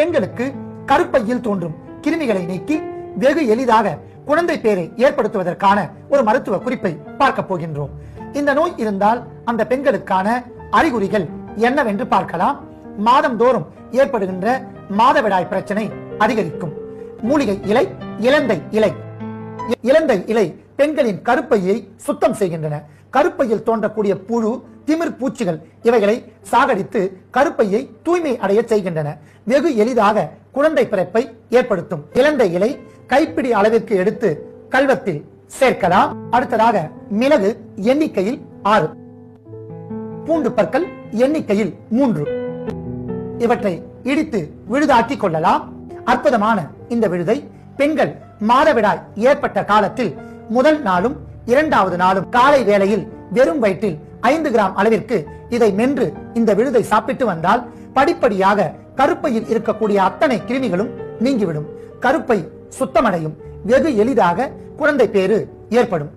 பெண்களுக்கு கருப்பையில் தோன்றும் கிருமிகளை நீக்கி வெகு எளிதாக குழந்தை பேரை ஏற்படுத்துவதற்கான ஒரு மருத்துவ குறிப்பை பார்க்க போகின்றோம். இந்த நோய் இருந்தால் அந்த பெண்களுக்கான அறிகுறிகள் என்னவென்று பார்க்கலாம். மாதந்தோறும் ஏற்படுகின்ற மாதவிடாய் பிரச்சனை அதிகரிக்கும். மூலிகை இலை, இலந்தை இலை. இலந்தை இலை பெண்களின் கருப்பையை சுத்தம் செய்கின்றன. கருப்பையில் தோன்றக்கூடிய புழு, திமிர் பூச்சிகள் இவைகளை சாகடித்து கருப்பையை தூய்மை அடைய செய்கின்றன. வெகு எளிதாக குழந்தை பிறப்பை ஏற்படுத்தும். இலந்தை இலை கைப்பிடி அளவிற்கு எடுத்து கல்வத்தில் சேர்க்கலாம். அடுத்ததாக மிளகு எண்ணிக்கையில் 6, பூண்டு பற்கள் எண்ணிக்கையில் 3 இவற்றை இடித்து விழுதாக்கி கொள்ளலாம். அற்புதமான இந்த விழுதை பெண்கள் மாதவிடாய் ஏற்பட்ட காலத்தில் முதல் நாளும் 2வது நாளும் காலை வேளையில் வெறும் வயிற்றில் 5 கிராம் அளவிற்கு இதை மென்று இந்த விழுதை சாப்பிட்டு வந்தால் படிப்படியாக கருப்பையில் இருக்கக்கூடிய அத்தனை கிருமிகளும் நீங்கிவிடும். கருப்பை சுத்தமடையும். வெகு எளிதாக குழந்தை பேறு ஏற்படும்.